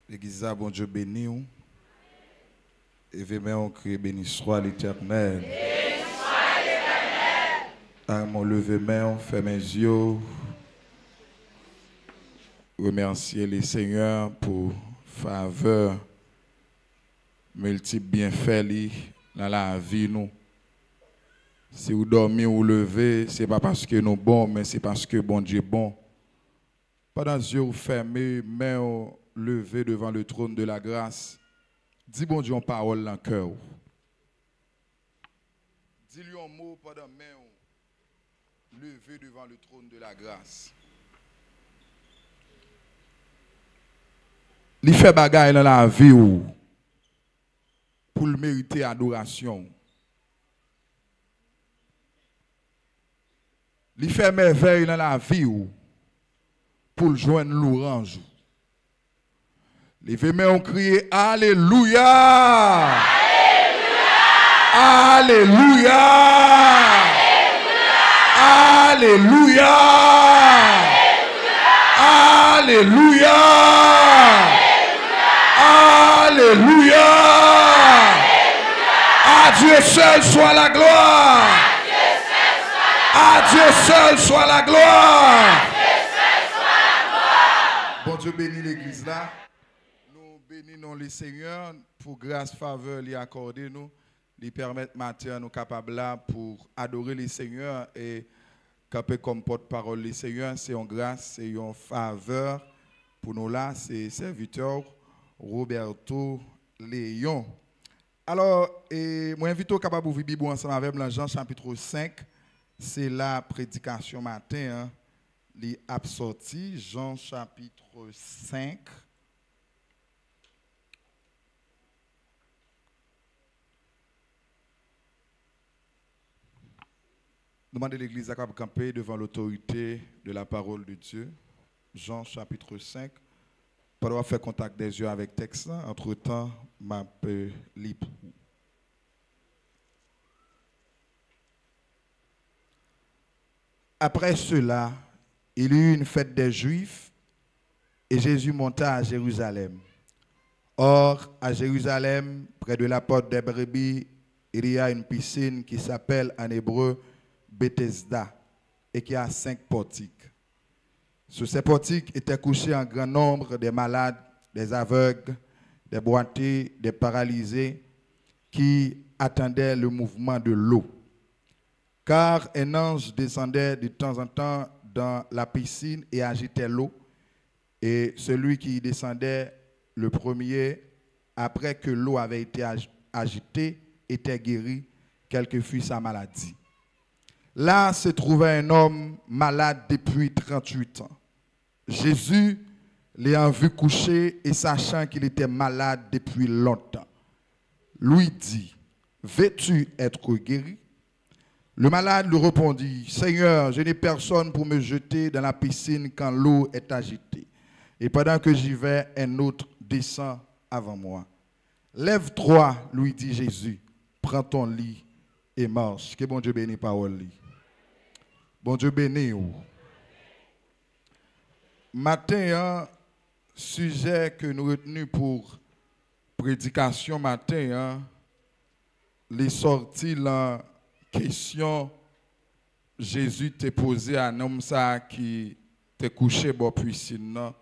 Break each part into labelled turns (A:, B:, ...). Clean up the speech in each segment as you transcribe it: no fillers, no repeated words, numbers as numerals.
A: L'église a bon Dieu béni. Et vraiment que béni soit l'Éternel. À mon lever main, fait mes yeux. Remercier les seigneurs pour faveur multiples bienfaits dans la vie nous. Si vous dormez ou levez, ce n'est pas parce que nous sommes bons, mais c'est parce que bon Dieu est bon. Pendant que yeux fermés, mains levées devant le trône de la grâce, dis bon Dieu en parole dans le cœur. Dis-lui un mot pendant main levées devant le trône de la grâce. Il fait bagaille dans la vie pour le mériter adoration. Il fait merveille dans la vie pour le joindre l'orange. Les veilleux ont crié Alléluia! Alléluia! Alléluia! Alléluia! Alléluia! À Dieu seul soit la gloire! À Dieu seul soit la gloire! Bon Dieu bénit l'église là. Nous bénissons les seigneurs pour grâce, faveur, lui accorder nous. Lui permettre matin nous capables là pour adorer les seigneurs et camper comme porte-parole les seigneurs. C'est une grâce, c'est une faveur pour nous là. C'est serviteur Roberto Léon. Alors, moi invite au capable ouvrir Bible ensemble avec Jean chapitre 5. C'est la prédication matin. Hein. Les absorti Jean chapitre 5. Demandez l'église à camper devant l'autorité de la parole de Dieu. Jean chapitre 5. Pour faire contact des yeux avec le texte, entre-temps, ma peu libre. Après cela, il y eut une fête des Juifs et Jésus monta à Jérusalem. Or, à Jérusalem, près de la porte des brebis, il y a une piscine qui s'appelle en hébreu Bethesda et qui a 5 portiques. Sur ces portiques étaient couchés un grand nombre de malades, des aveugles, des boiteux, des paralysés qui attendaient le mouvement de l'eau. Car un ange descendait de temps en temps dans la piscine et agitait l'eau. Et celui qui y descendait le premier, après que l'eau avait été agitée, était guéri, quelle que fût sa maladie. Là se trouvait un homme malade depuis 38 ans. Jésus l'ayant vu coucher et sachant qu'il était malade depuis longtemps, lui dit, « Veux-tu être guéri ?» Le malade lui répondit, « Seigneur, je n'ai personne pour me jeter dans la piscine quand l'eau est agitée. Et pendant que j'y vais, un autre descend avant moi. » « Lève-toi, lui dit Jésus, prends ton lit et marche. » Que bon Dieu bénisse parole. Bon Dieu bénisse. Matin, sujet que nous retenons pour prédication matin, les sorties la question Jésus t'a posé à un homme ça qui t'est couché dans la piscine.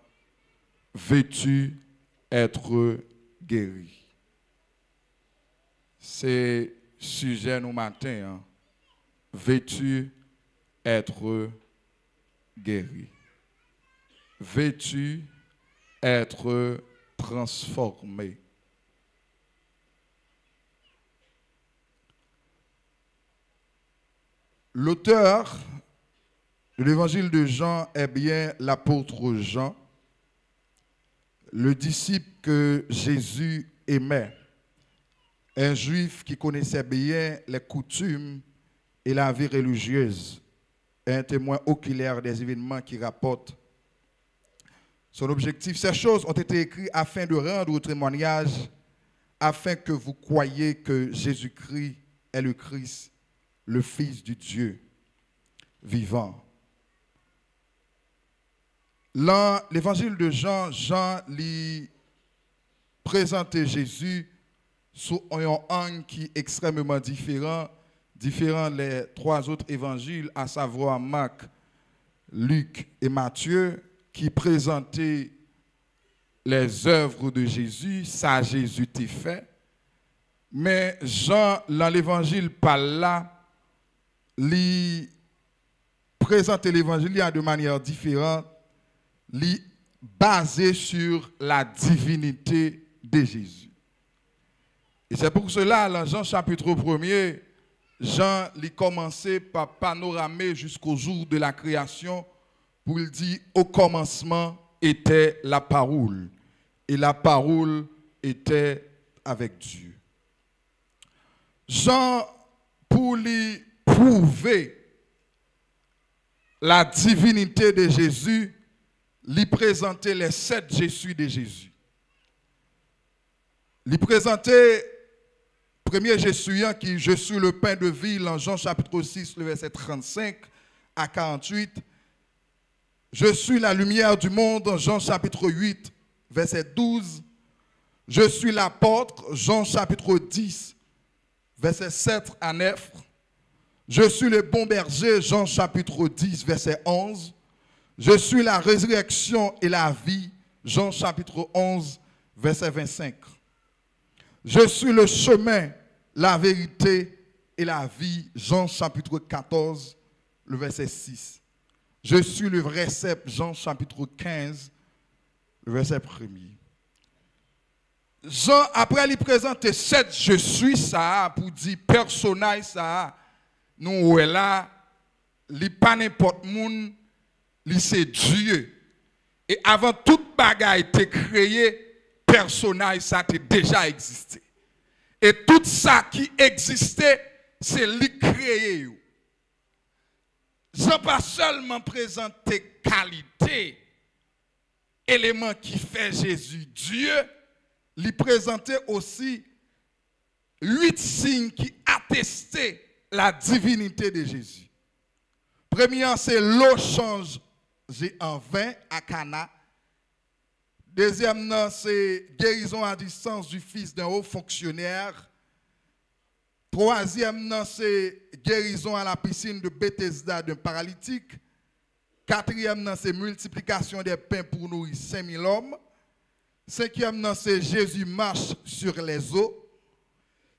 A: Veux-tu être guéri? C'est sujet nous matin. Veux-tu être guéri? Veux-tu être transformé? L'auteur de l'évangile de Jean est bien l'apôtre Jean, le disciple que Jésus aimait, un juif qui connaissait bien les coutumes et la vie religieuse, un témoin oculaire des événements qui rapportent son objectif. Ces choses ont été écrites afin de rendre au témoignage, afin que vous croyiez que Jésus-Christ est le Christ, le Fils du Dieu vivant. Dans l'évangile de Jean, Jean lit présenté Jésus sous un angle qui est extrêmement différent les trois autres évangiles, à savoir Marc, Luc et Matthieu, qui présentaient les œuvres de Jésus, ça Jésus t'a fait. Mais Jean, dans l'évangile par là, lui présente l'évangile de manière différente, lui basé sur la divinité de Jésus. Et c'est pour cela, dans Jean chapitre 1er, Jean lui commençait par panoramer jusqu'au jour de la création pour lui dire au commencement était la parole et la parole était avec Dieu. Jean, pour lui prouver la divinité de Jésus, lui présentait les 7 je suis de Jésus. Lui présentait premier je suis qui je suis le pain de vie en Jean chapitre 6 le verset 35 à 48. Je suis la lumière du monde en Jean chapitre 8 verset 12. Je suis la porte Jean chapitre 10 verset 7 à 9. Je suis le bon berger Jean chapitre 10 verset 11. Je suis la résurrection et la vie Jean chapitre 11 verset 25. Je suis le chemin, la vérité et la vie. Jean chapitre 14, le verset 6. Je suis le vrai cep. Jean chapitre 15, le verset 1er. Jean, après lui présenter 7 je suis ça, pour dire personnage ça, nous est là, li pas n'importe monde, li c'est Dieu. Et avant toute bagaille était créé, personnage ça a déjà existé. Et tout ça qui existait, c'est lui créé. Jean pas seulement présenté qualité, élément qui fait Jésus Dieu, lui présentait aussi 8 signes qui attestaient la divinité de Jésus. Premier, c'est l'eau changée en vin à Cana. Deuxième, c'est guérison à distance du fils d'un haut fonctionnaire. Troisième, c'est guérison à la piscine de Bethesda d'un paralytique. Quatrième, c'est multiplication des pains pour nourrir 5000 hommes. Cinquième, c'est Jésus marche sur les eaux.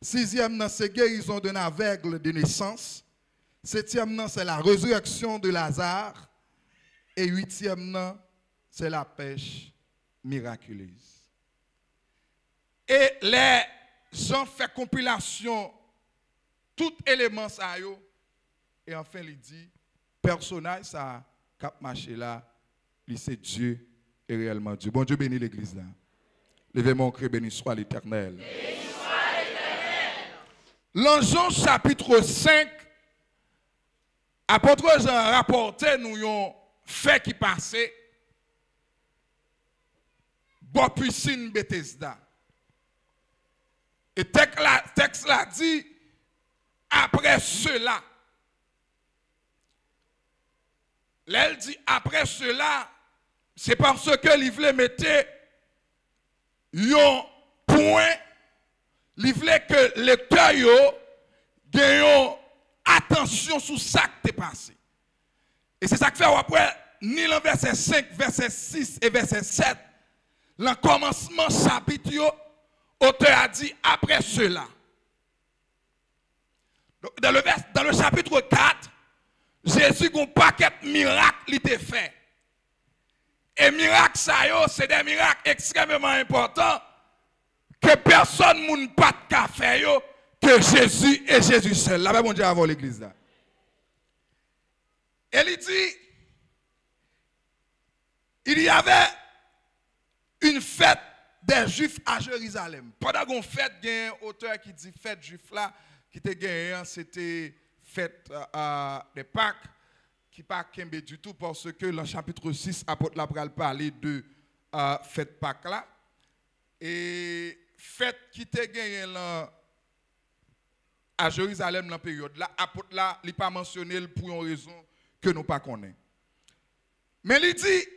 A: Sixième, c'est guérison d'un aveugle de naissance. Septième, c'est la résurrection de Lazare. Et huitième, c'est la pêche miraculeuse. Et les gens font compilation, tout élément ça yo, et enfin il dit, personnage ça cap marché là, c'est Dieu et réellement Dieu. Bon Dieu bénit l'église là. Levez mon cri, béni soit l'Éternel. Béni soit l'Éternel. Dans Jean chapitre 5, apôtre Jean rapporté nous un fait qui passait. Bon piscine Bethesda. Et texte là dit, après cela, elle dit après cela, c'est parce que il voulait mettre un point, il voulait que le lecteur ait attention sur ça qui est passé. Et c'est ça que fait après, ni le verset 5, verset 6 et verset 7, le commencement chapitre, l'auteur a dit après cela. Donc, dans le chapitre 4, Jésus a un paquet de miracles qui était fait. Et miracles, c'est des miracles extrêmement importants que personne ne peut pas faire que Jésus et Jésus seul. Là, bon Dieu avant l'église là. Et il dit, il y avait une fête des Juifs à Jérusalem. Pendant qu'on fête, il y a un auteur qui dit fête juif là, qui était gagné, c'était fête des Pâques, qui pas kembe du tout, parce que dans le chapitre 6, apôtre la pral parler de fête Pâques là. Et fête qui était gagné à Jérusalem dans la période là, apôtre là, il n'a pas mentionné pour une raison que nous pas connaissons. Mais il dit,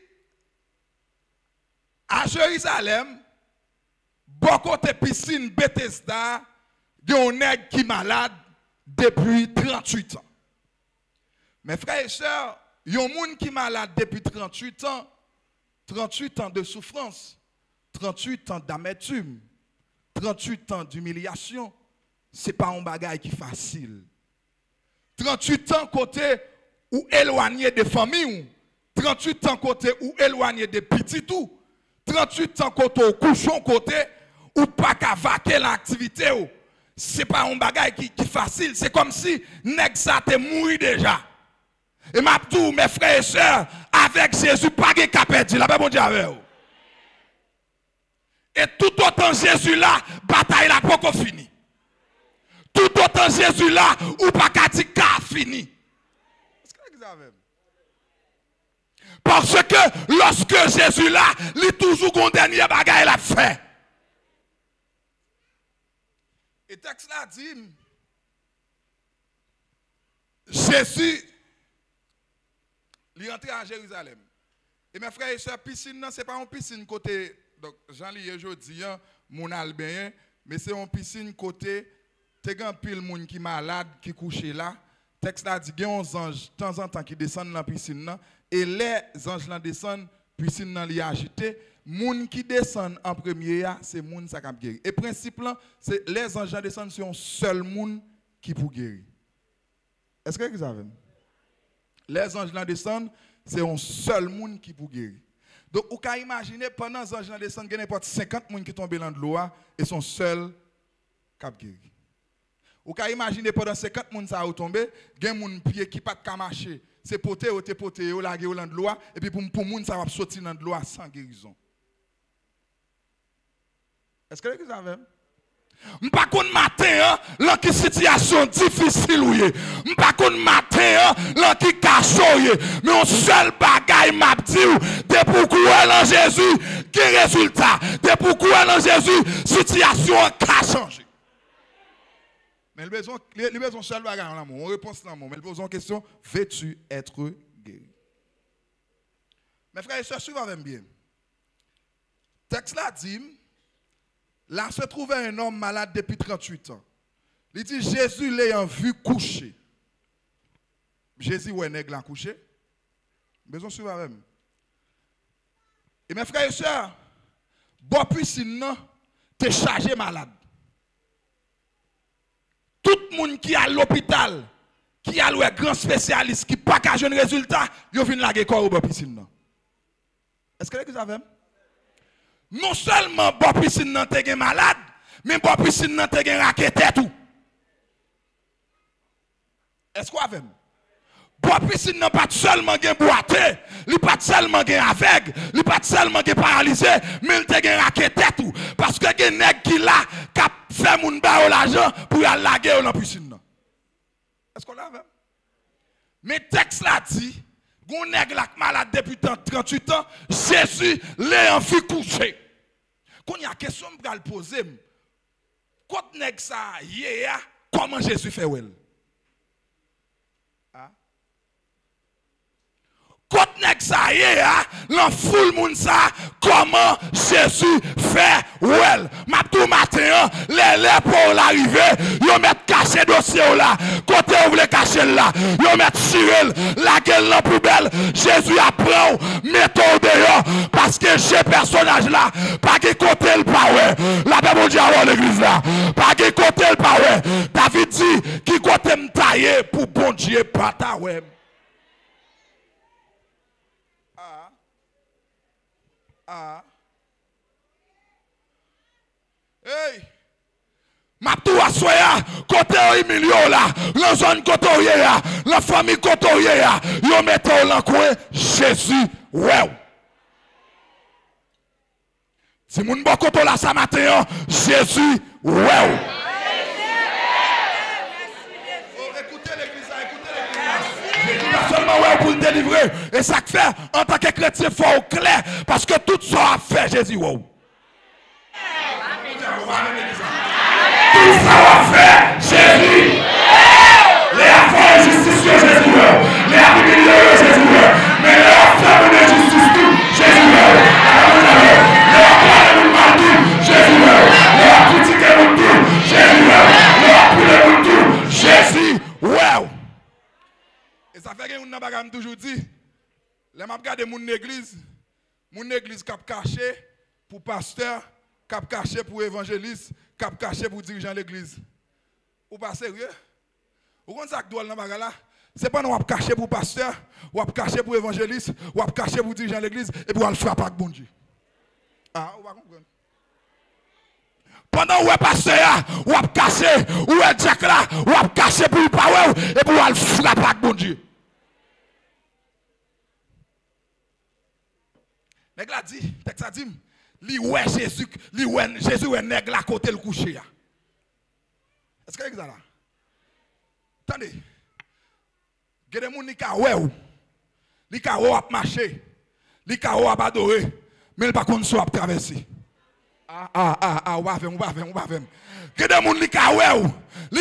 A: à Jérusalem, Beaucoup de piscine Bethesda, il y a un nègre qui est malade depuis 38 ans. Mes frères et sœurs, il y a un monde qui est malade depuis 38 ans. 38 ans de souffrance, 38 ans d'amertume, 38 ans d'humiliation. Ce n'est pas un bagage qui est facile. 38 ans côté ou éloigné des familles, 38 ans côté ou éloigné des petits tout, 38 ans côté ou couchon côté ou pas qu'à vaquer l'activité. Ce n'est pas un bagage qui est facile. C'est comme si nèg ça te mouru déjà. Et m'a dit, mes frères et sœurs, avec Jésus, pas de cap perdu. La bon Dieu avec vous. Et tout autant Jésus là, bataille là pas fini. Tout autant Jésus là, ou pas qu'à dire qu'a fini. Est-ce que vous avez? Parce que lorsque Jésus là, il est toujours un dernier bagaille l'a fait. Et le texte là dit, Jésus, il est entré à Jérusalem. Et mes frères et sœurs, piscine, ce n'est pas une piscine côté, donc Jean-Lie aujourd'hui, mon albin, mais c'est une piscine côté, tu as un pile monde qui est malade, qui est couché là. Le texte là dit, il y a 11 anges, de temps en temps, qui descendent dans la piscine, et les anges là descendent, la piscine là, est agitée. Les qui descendent en premier, c'est les gens qui guérir. Et principe là, c'est les anges là descendent sur un seul monde qui peut guérir. Est-ce que vous savez? Les anges là descendent, c'est un seul monde qui peut guérir. Donc, vous pouvez imaginer, pendant que les anges là descendent, il y a n'importe 50 personnes qui tombent dans l'eau et sont seuls qui guérir. Vous pouvez imaginer, pendant 50 personnes qui tombent, il y a des pieds qui ne peuvent pas marcher. C'est poté, la guerre dans l'eau, et puis pour les gens, ça va sortir dans l'eau sans guérison. Est-ce que vous savez? M'pa kon matin là qui situation difficile ouye m'pa kon matin là qui cachoye mais un seul bagaille m'a dit de pourquoi dans Jésus quel résultat de pourquoi dans Jésus situation a changé mais le besoin seul bagaille là on réponse là mais le besoin question veux-tu être guéri? Mes frères et sœurs suivez bien texte là dit là se trouvait un homme malade depuis 38 ans. Il dit Jésus l'ayant vu coucher. Jésus ouais nèg là couché. Besoin suivre même. Et mes frères et sœurs, bon piscine t'es chargé malade. Tout le monde qui est à l'hôpital, qui a le grand spécialiste qui pas qu'à jeune résultat, yo vinn la corps au bon piscine. Est-ce que vous avez? Non seulement bon piscine nan te gen malade, mais bon piscine nan te gen raquette tout. Est-ce qu'on a vu? Bon piscine nan pas seulement gen boité, li pas seulement gen aveugle, li pas seulement gen paralysé, mais il te gen raquette tout parce que gen nèg qui là cap fait moun ba l'argent pour aller laguer dans piscine nan. Est-ce qu'on a vu? Mais texte là dit, gon nèg la malade depuis 38 ans, Jésus l'a en fait coucher. Quand il y a une question pour le poser, quand nèg ça yéya, comment Jésus fait wel? Quand nèg ça yéya, l'enfoule moun ça, comment Jésus fait wel? Ma tout matin, les pour l'arrivée, yo met caché dossier là, côté où voulez cacher là, yo met Cyril, la gueule la poubelle, Jésus apprend, mettons dehors, parce que ce personnage là, pas qui côté le power, la Bible dit à l'église là, pas qui côté le power, David dit, qui côté me tailler pour bon Dieu, pas ta ouais. Hey! Ma tout à soya, côté Emilio là, la zone côté là, la famille côté là, yo mettez au coin Jésus, ouais. Si moun bon côté là ça matin, Jésus, ouais. Écoutez l'église, pas seulement ouais pour le délivrer, et ça fait en tant que chrétien, il faut clair, parce que tout ça a fait Jésus, ouais. Tout ça va faire Jésus. Les affaires de justice que Jésus veut. Les affaires de Jésus veut. Mais les affaires de justice tout Jésus veut. Les affaires de mal tout Jésus veut. Ça fait que nous n'avons toujours dit, les m'a regardé mon église cap caché pour pasteur, cap caché pour évangéliste, cap caché pour dirigeant l'église. Ou pas sérieux? Vous comprenez ça que doit dans bagarre là? C'est pas nous caché pour pasteur, ou caché pour évangéliste, ou caché pour dirigeant l'église et pour le frapper avec bon Dieu. Ah, vous va comprendre. Pendant où est pasteur, ou caché, ou est Jack là, ou caché pour le power et pour le frapper avec bon Dieu. Nèg la dit, texte a dit, li ouais Jésus, Jésus est nèg la côté le coucher. Est-ce que c'est ça là? Attendez. Il y a des gens qui ont des gens qui ont marché, des gens qui ont adoré, mais ils ne peuvent pas traverser. On va faire. Il y a des gens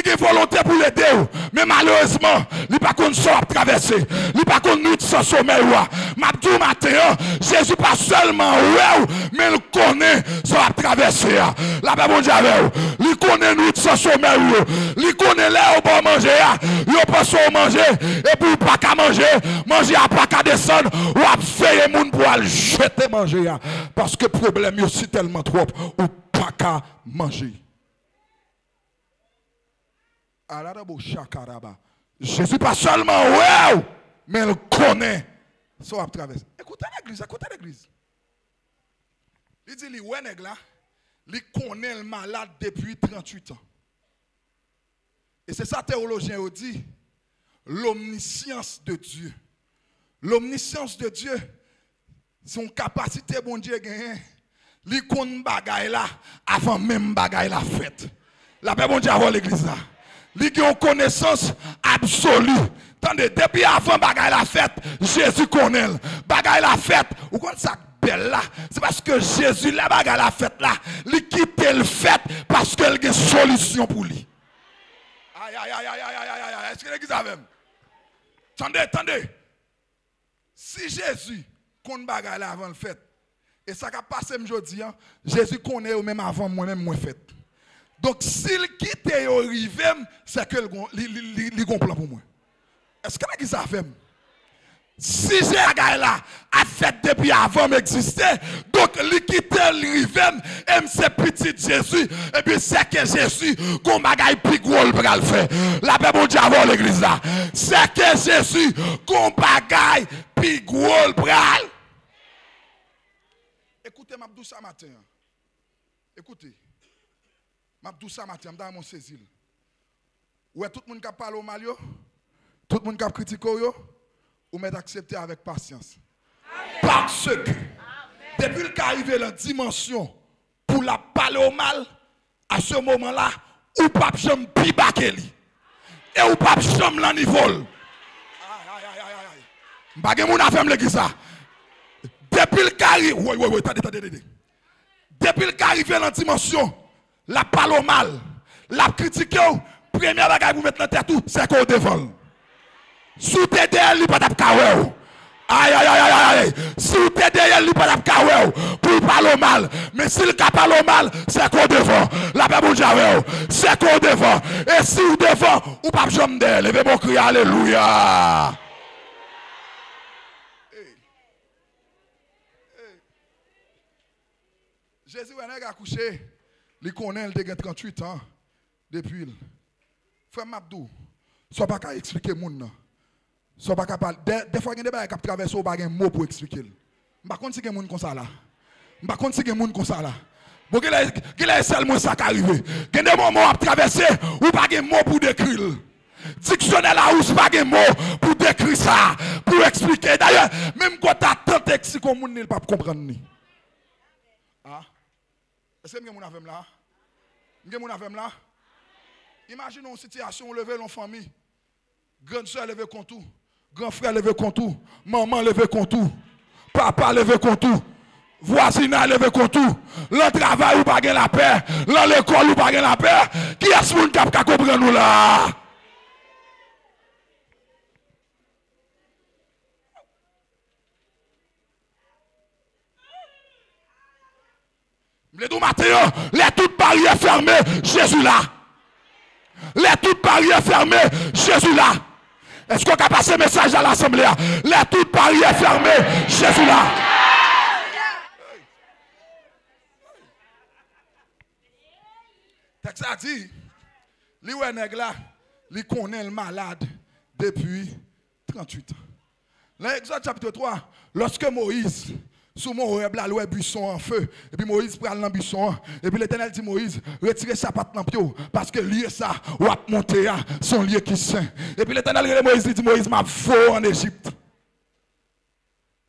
A: qui ont volonté pour l'aider, mais malheureusement, ils ne peuvent pas traverser. Ils ne peuvent pas nous sans sommeil. Mabdou matin, Jésus pas seulement mais il connaît sans traverser. La paix bon Dieu avec il connaît nous sans sommeil. Il connaît là où on manger. Il pas sans manger et pour pas qu'à manger à pas qu'à descendre ou à faire les gens pour aller jeter manger parce que le problème est aussi tellement trop ou pas qu'à manger. Jésus pas seulement mais il connaît ça à travers. Écoutez l'église. Il dit il connaît le malade depuis 38 ans. Et c'est ça théologien dit l'omniscience de Dieu. L'omniscience de Dieu, son capacité bon Dieu gagne. Il connaît bagaille là avant même bagaille la fête. La paix bon Dieu avant l'église là. Il a une connaissance absolue. Attendez, depuis avant bagaille la fête, Jésus connaît. Bagaille la fête, ou quand ça belle là, c'est parce que Jésus la bagaille la fête là, il quitte le fait parce qu'il a une solution pour lui. Aïe. Est-ce que l'église a même? Attendez. Si Jésus connaît bagaille là avant le fait, et ça a passé aujourd'hui, Jésus connaît ou même avant moi-même moi fait. Donc, s'il quitte et arrive, c'est que il a un plan pour moi. Est-ce que l'église a fait? Si j'ai un gars là, a fait depuis avant m'exister, donc il quitte, il arrive, et c'est petit Jésus, et puis c'est que Jésus, qu'on bagaille plus gros pour le faire. La paix bon Dieu avant l'église là. C'est que Jésus, qu'on bagaille plus gros pour le. Écoutez, Mabdou ça matin. Écoutez. Mabdou ça matin, dans mon saisil. Ouais, tout le monde qui parle au mal, tout le monde qui critique, ou m'être accepté avec patience. Amen. Parce que, depuis qu'il est arrivé dans la dimension pour la parler au mal, à ce moment-là, ou pas jamais pi bakeli. Et ou pas jamais la niveau. Aïe. M'bagé moun a fait l'église ça. Depuis qu'il arrive, ouais, attendez. Depuis qu'il est arrivé dans la dimension, la parle au mal, la critique, première bagaille pour mettre dans tête tout, c'est qu'on dévole. Sous tes derrière, il n'y a pas de kawel. Aïe. Sous tes derrière, il n'y a pas de kawel pour parler au mal. Mais s'il parle au mal, c'est qu'on devant. La paix bon Dieu, c'est qu'on devant. Et si vous devant, ou pas jamais de levez mon cri, alléluia. Jésus a couché. Il connaît, il a 38 ans depuis. Frère Mabdou, soit pas qu'à expliquer moun. Soit pas capable. Des fois, il y a des gens qui traversent au bagage mot pour expliquer. Je ne sais pas si il y a des gens comme ça là. Je ne sais pas si il y a des gens comme ça là. Bon, il est seulement ça qui arrive. Il y a des moments à traverser ou pas de mots pour décrire. Dictionnaire là où pas de mots pour décrire ça, pour expliquer. D'ailleurs, même quand tu as tant de textes, comme il ne peut pas comprendre. Ah? Est-ce que vous avez là? Vous avez là? Imaginez une situation où lever une famille. Grande soeur lever contre tout. Grand frère lever contre tout. Maman lever contre tout. Papa lever contre tout. Voisinage lever contre tout. Le travail ou pas la paix. L'école ou pas la paix. Qui est-ce qui peut comprendre nous là? Les deux matins, les toutes barrières fermées, Jésus là. Les toutes barrières fermées, Jésus là. Est-ce qu'on a passé message à l'assemblée? Les toutes barrières fermées, Jésus là. Texte a dit, lui ouais nèg là, lui connaît le malade depuis 38 ans. Dans Exode chapitre 3, lorsque Moïse sous mon web là, le buisson en feu, et puis Moïse prend dans le buisson, et puis l'Éternel dit Moïse, retirez sa patte dans pio, parce que lieu ça, ou a monté, son lieu qui saint. Et puis l'Éternel dit Moïse m'a faux en Égypte.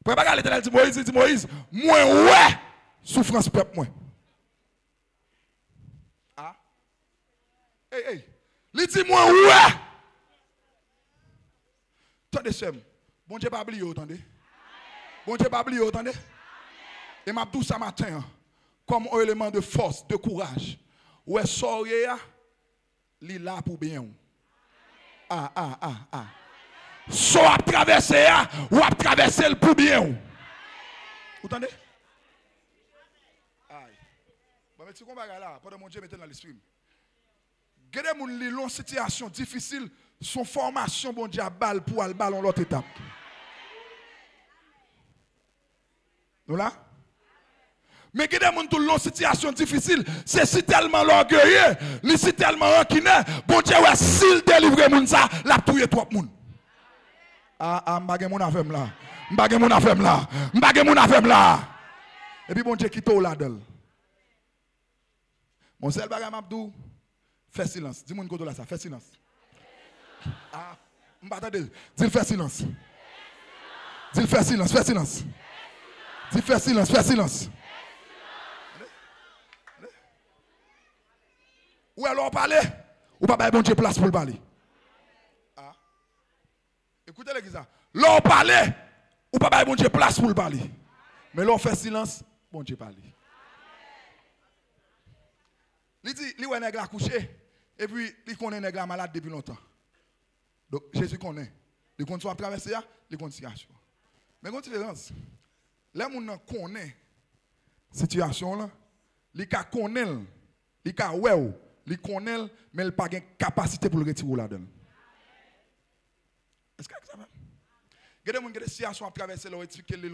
A: Préparez l'Éternel dit Moïse, moi ouais, souffrance peuple moi. Ah. Hey, il dit moi ouais. Attendez, bon Dieu pas oublié, attendez. Bon Dieu pas oublié, attendez. Et m'a dit ça matin, comme un élément de force, de courage. Ouais, soirée, il est là pour bien. Soit traverser, ou à traverser le pour bien. Vous entendez? Aïe. Bon, mais tu comprends là, pendant mon Dieu, mettez dans l'esprit. Gardez mon long situation difficile, son formation, bon Dieu, balle pour aller ballon l'autre étape. Nous là? Mais qui des gens qui ont une situation difficile, c'est si tellement l'orgueilleux, si tellement rancunier, bon Dieu, s'il délivre moun ça, la touye trop moun. M'bagé moun afem là. M'bagé moun afem là. M'bagé moun afem là. Et puis bon Dieu quitte là dedans. Mon seul bagage m'abdou, fais silence. Dis-moi côté là ça, fais silence. M'attendez, dis fais silence. Dis fais silence, fais silence. Dis fais silence, fais silence. Ou alors parler, ou pas bon Dieu place pour le parler. Écoutez l'église. L'on parler, ou pas bon Dieu place pour le parler. Mais l'on fait silence, bon Dieu parle. Il dit, il est nègre couché, et puis il connaît nègre malade depuis longtemps. Donc Jésus connaît. Il connaît soit traversé, il connaît situation. Mais il y a une différence. Les gens connaissent la situation là, ils connaissent, ils connaissent, ils connaissent, mais ils n'ont pas de capacité pour le retirer là-dedans. Est-ce que ça va? Il y a des gens qui ont des situations à traverser, ils connaissent,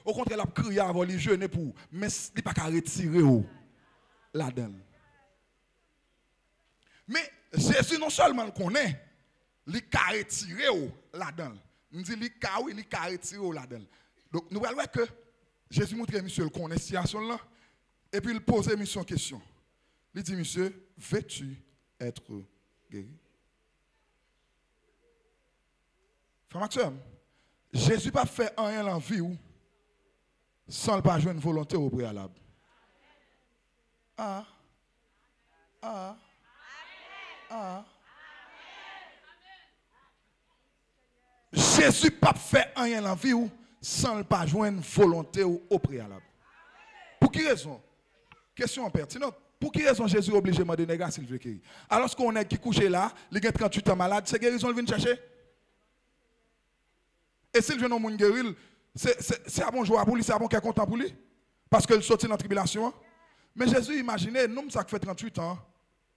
A: au contraire, ils crient avant, ils jeûnent pour, mais ils ne peuvent pas retirer là-dedans. Mais Jésus non seulement le connaît, il peut retirer là-dedans. Il dit, il peut retirer là-dedans. Donc, nous voyons que Jésus montre monsieur le connaît situation là, et puis il pose monsieur une question. Il dit, monsieur, veux-tu être guéri? Frère Maxime, Jésus n'a pas fait rien dans la vie sans ne pas jouer une volonté au préalable. Jésus n'a pas fait rien dans la vie sans ne pas jouer une volonté au préalable. Pour qui raison? Question pertinente. Pour qui raison Jésus est obligé de demander négat s'il veut guérir? Alors qu'on est qui couché là, il a 38 ans malade, c'est guérison qu'il vient chercher? Et s'il vient au monde guérir, c'est un bon jour pour lui, c'est un bon qui est content pour lui. Parce qu'il sortit dans la tribulation. Mais Jésus, imaginez, nous, ça fait 38 ans,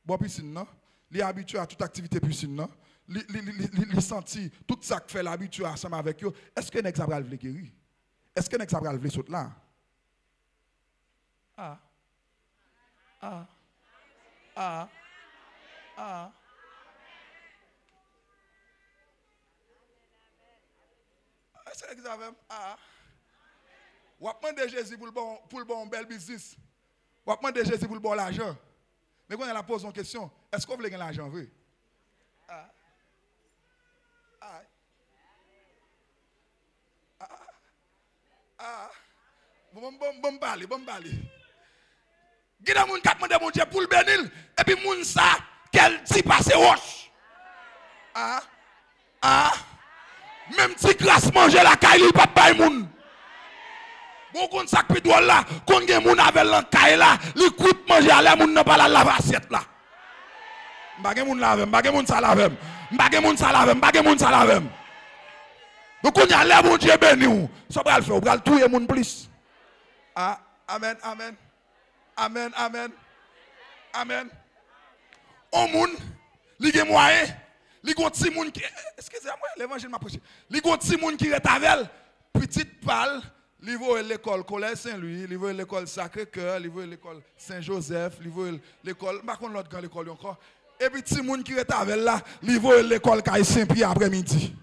A: bon piscine, il est habitué à toute activité piscine, il sentit tout ça qui fait l'habitude ensemble avec eux. Est-ce que Nex a le guérir? Est-ce que Nex a le sauter là? C'est que ça va. Ou à demander Jésus pour le bon bel business. Ou à demander Jésus pour le bon l'argent. Mais quand on a posé une question, est-ce qu'on veut gagner l'argent vrai? Bon parler. Il y a des gens qui demandent mon Dieu pour le bénir et puis moun ça qu'elle dit passer roche. Même si grâce manger la caille, il pas de moun. Bon kon sak pidol là, kon gen moun avec la caille là, li coûte manger aller moun nan pas la lave assiette là. M'bagé moun lave, m'bagé moun ça lave. Donc on y a l'air mon Dieu béni ou. Ça va le faire, on va le tuer moun plus. Amen. On moun li gen moyen Li gon ti moun qui excusez-moi, l'évangile m'a prêché. Li gon ti moun qui est avec petite pâle, li voye l'école Collège Saint-Louis, li voye l'école Sacré-Cœur, li voye l'école Saint-Joseph, li voye l'école par contre l'autre grande école encore. Et puis ti moun qui est avec là, li voye l'école Caille Saint-Pierre après-midi.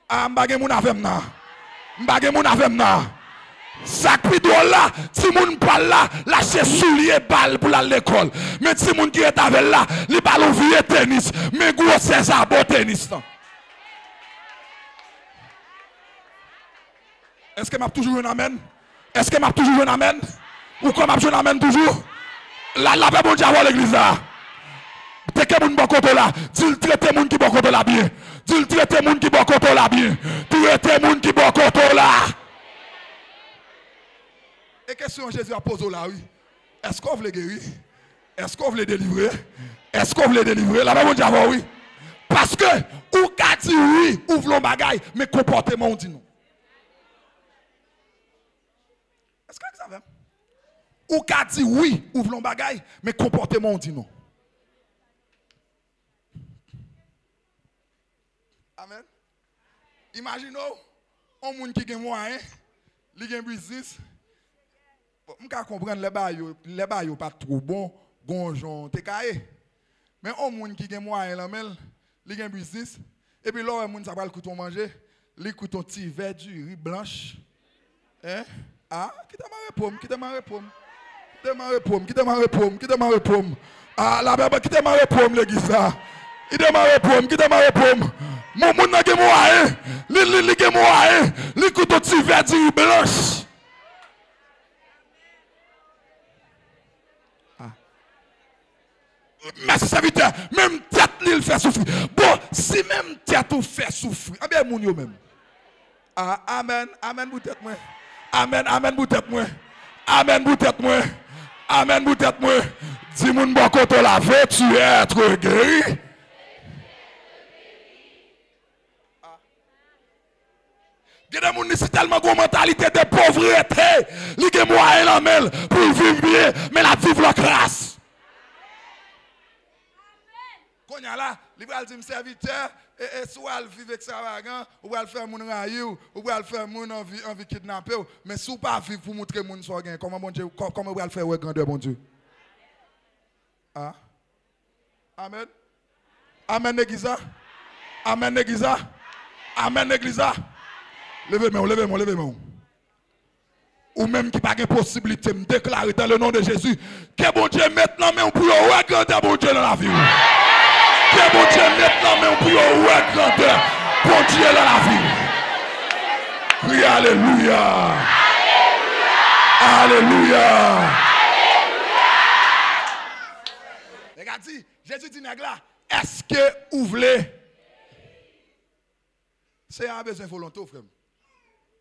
A: Ah m'bagé moun avec m'na. M'bagé moun avec m'na. Sac pidol là, ti moun parle là, lâcher soulier balle pour l'école. Mais ti moun qui est avec là, li balle ouvrier tennis, mais gros César bon tennis. Est-ce que m'a toujours un amen? Est-ce que m'a toujours un amen? Ou comme m'a un amen toujours? La paix bon Dieu à l'église là. T'es que moun bon côté là, dis traiter moun qui bon côté là bien. Dis traiter moun qui bon côté là bien. Traiter moun qui bon côté là. Et question Jésus a posé là, oui. Est-ce qu'on veut guérir? Est-ce qu'on veut délivrer? Est-ce qu'on veut délivrer? La même chose, oui. Parce que, ou qu'a dit oui, ouvre le bagaille, mais comportement, on dit non. Est-ce que vous savez? Ou qu'a dit oui, ouvre le bagaille, mais comportement, on dit non. Amen. Imaginez, un monde qui a moyen, qui a un business. Je comprends les bails pas trop bon, gonjon, te caillé. Mais on moun qui gen moyen là même, li gen business et puis là moun ça va le couton manger, li couton petit verre du riz blanche. Hein? Ah, qui t'a marre pomme, qui t'a marre pomme. Qui t'a marre pomme, qui t'a marre pomme, qui t'a marre pomme. Ah, la baba qui t'a marre pomme l'église là. Il t'a marre pomme, qui t'a marre pomme. Mon moun n'a gen moyen, li gen moyen, li couton petit verre du riz blanche. Mais serviteur, même tête il fait souffrir. Bon, si même tête ou fait souffrir, eh bien moun yo même. Ah, amen, amen vous tête moi. Amen, amen vous tête moi. Amen vous tête moi. Amen vous tête moi. Dis moun bon côté la veux-tu être guéri? Il y a des gens qui ont tellement de mentalité de pauvreté. Ils ont moyen en main pour vivre bien, mais la vivre la grâce. Quand il y a là, il va dire serviteur, et soit il vit extravagant, ou va faire mon railler, ou va faire mon envie kidnapper, mais si vous pas vivre pour montrer mon soit gain, comment bon Dieu, comment vous allez faire ouais grandeur bon Dieu. Ah. Amen. Amen l'église. Amen l'église. Amen l'église. Levez-moi, levez-moi, levez-moi. Ou même qui n'a pas de possibilité de me déclarer dans le nom de Jésus que bon Dieu maintenant, mais on peut regarder bon Dieu dans la vie. Que bon Dieu maintenant, mais on peut regarder bon Dieu dans la vie. Crie Alléluia. Alléluia. Regardez, Jésus dit là, est-ce que vous voulez? C'est un besoin volontaire, frère.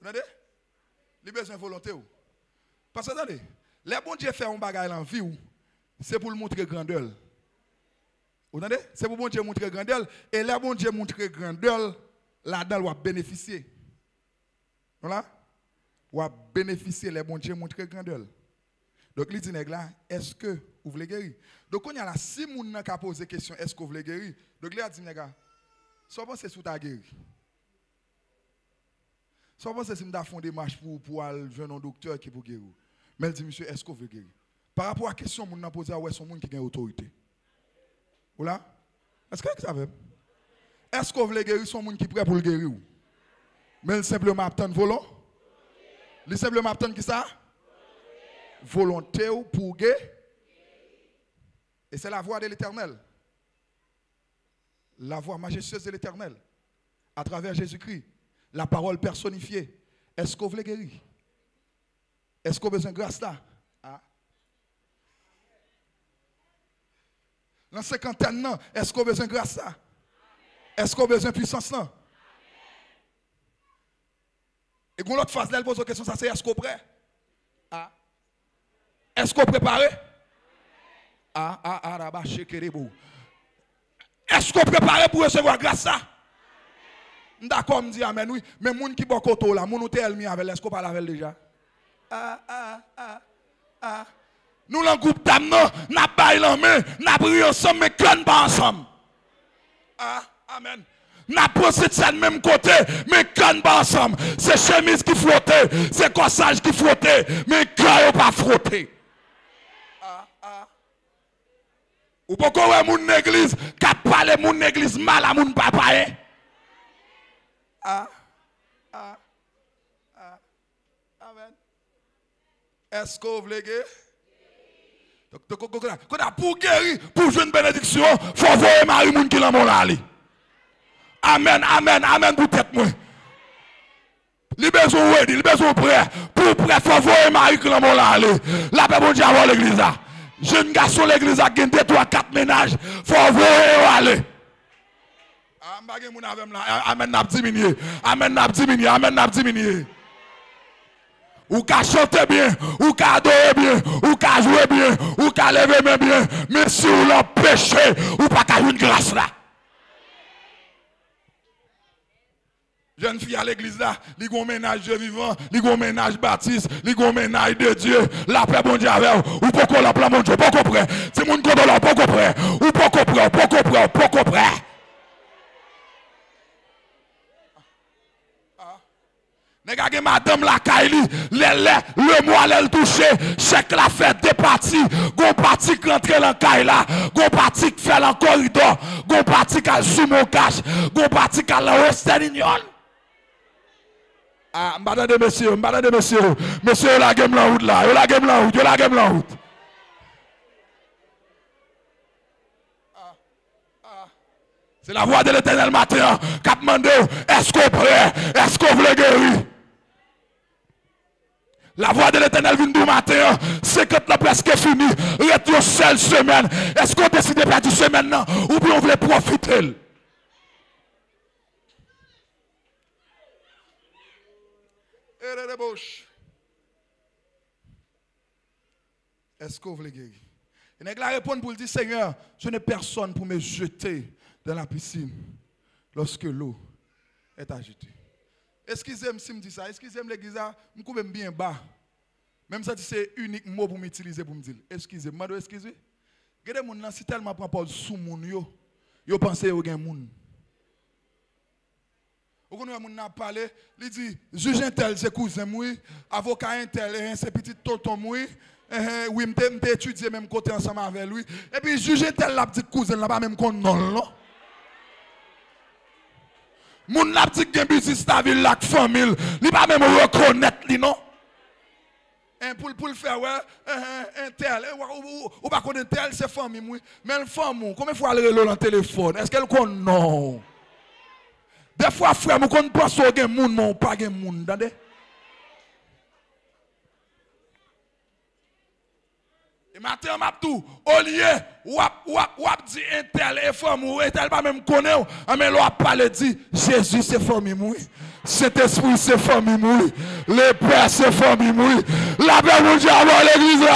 A: Vous entendez? Les besoins volontaires. Parce que attendez, les bon Dieu fait un bagage dans la vie, c'est pour le montrer grandeur. Vous entendez? C'est pour bon Dieu montrer grandeur. Et les bon Dieu montrer grandeur, là-dedans, on va bénéficier. Voilà? On va bénéficier, les bon Dieu montrer grandeur. Donc, il dit, là, est-ce que vous voulez guérir? Donc, on y a là, si vous n'avez pas posé la question, est-ce que vous voulez guérir? Donc, il a dit, soit pensez sur ta guérir. Soit pensez si vous avez fait des démarche pour aller voir un docteur qui peut guérir. Mais il dit, monsieur, est-ce que vous voulez guérir? Par rapport à la question que vous avez posée, est-ce que qui a une autorité? Voilà? Est-ce que vous savez? Est-ce que vous voulez guérir son monde qui est prêt pour le guérir? Mais il simplement attendre volant. Il simplement attendre qui ça? Volonté pour guérir. Et c'est la voix de l'Éternel. La voix majestueuse de l'Éternel. À travers Jésus-Christ. La parole personnifiée. Est-ce que vous voulez guérir? Est-ce que vous avez besoin de grâce là? Ah. Dans la cinquantaine, est-ce que vous avez besoin de grâce là? Est-ce que vous avez besoin de puissance là? Et quand l'autre phase, elle pose la question, ça c'est est-ce qu'on est prêt? Ah. Est-ce qu'on est préparé? Est-ce qu'on est préparé pour recevoir grâce là? D'accord, me dit amen, oui. Mais les gens qui sont côté là, les gens qui sont avec, est-ce qu'on parle avec déjà? Nous, le groupe d'âmes, nous avons baillé la main, nous avons pris ensemble, mais qu'on pas ensemble.
B: Amen. N'a pas cette même côté, mais canne pas ensemble. C'est chemise qui frottait, c'est corsage qui frottait, mais quand pas frotté. Ou pourquoi ouais mon église, qui parle mon église mal à mon papa.
A: Amen. Est-ce que vous voulez guérir?
B: Pour guérir, pour jouer une bénédiction, il faut voir Marie moun qui l'a mon ali. Amen, amen, amen pour tête moi. Les besoins ready, les besoins prêts. Pour prêt, il faut voir Marie qui l'a mon ali. La paix bon Dieu avoir l'église là. Jeune garçon l'église a gagné 3-4 ménages. Il faut voir aller. Amen n'a diminué. Amen n'a diminué. Amen n'a diminué. Ou qu'à chanter bien, ou qu'à adorer bien, ou qu'à jouer bien, ou qu'à lever main bien. Mais si vous l'empêchez, ou pas qu'à une grâce là. Jeune fille à l'église là, li gon ménage Dieu vivant, li gon ménage baptiste, li gon ménage de Dieu, la paix bon Dieu avec ou pourquoi la paix bon Dieu, pourquoi prêt, c'est mon contrôle là, pourquoi prêt, ou pourquoi prêt, pourquoi prêt, pourquoi prêt. Nèg madame la Kaili, le mois elle touché, chaque la fête des parties, gon parti qui rentre dans Kaila, gon parti qui fait dans corridor, gon parti qui sous mon cache, gon parti qui dans Western Union. Ah, madame monsieur, monsieur la game la route là, la game la route, la game la route. C'est la voix de l'Éternel matin qui a demandé, est-ce qu'on est prêt, est-ce qu'on veut guérir? La voix de l'Éternel vient du matin, c'est quand la presque fini, il y a une seule semaine. Est-ce qu'on décide de perdre une semaine non, ou bien on veut profiter?
A: Est-ce que vous voulez guérir? Et nèg la répond pour dire Seigneur, je n'ai personne pour me jeter dans la piscine lorsque l'eau est agitée. Excusez-moi si je dis ça, excusez-moi l'église, je me bien bas. Même ça c'est unique mot pour m'utiliser pour me dire. Excusez-moi, excusez. Il y a des gens qui tellement prennent pas sous moun yo pensent que gen moun. Ou quand moun n'a parlé, il dit juge un tel c'est cousin moi, avocat un tel c'est petit tonton moi. Oui, m'te étudié même côté ensemble avec lui. Et puis juge tel la petite cousine là pas même qu'on non. Moun la petite gen business ta ville la famille, li pas même reconnaître li non. Pour le faire ouais, un tel ou pas connaître tel c'est famille moi, mais le femme combien fois aller dans le téléphone, est-ce qu'elle connaît non? Des fois frère moi qu'on pense au gen moun non pas gen moun, entendez? Et maintenant, m'a tout, au lieu, ou dit un tel est femme, ou un tel pas même connaît, mais l'on a parlé dit, Jésus c'est famille moi, cet esprit c'est famille moi, le Père c'est famille moi, la paix mon Dieu avant l'église.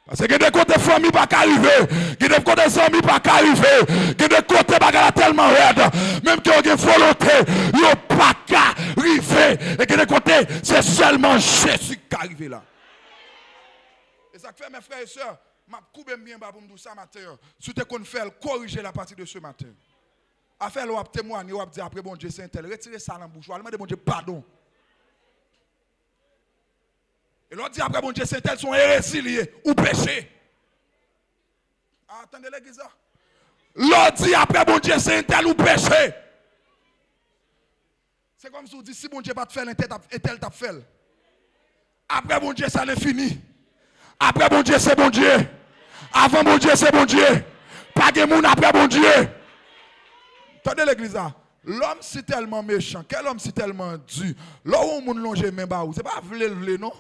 A: Parce que des côtés famille pas arriver, que des côtés amis pas arriver, que des côtés pas tellement raide, même que vous avez volonté, yo pas arriver, et que des côtés c'est seulement Jésus qui arrive là. Et ça fait mes frères et sœurs, m'a coupé bien pour me dire ça matin, si tu qu'on fait corriger la partie de ce matin. A faire l'on témoigner, on dire après bon Dieu c'est un tel, retirez ça dans la bouche, demandez bon Dieu pardon. Et l'on dit après, bon Dieu, c'est tel sont hérésie liés ou péché. Attendez l'église. L'on dit après, bon Dieu, c'est tel ou péché. C'est comme si on dit, si bon Dieu pas te faire, un tel t'a fait. Après, bon Dieu, ça n'est fini. Après, bon Dieu, c'est bon Dieu. Avant, bon Dieu, c'est bon Dieu. Pas de monde après, bon Dieu. Attendez l'église. L'homme, c'est tellement méchant. Quel homme, c'est tellement dur. Là où on longe même pas, c'est pas vle, non?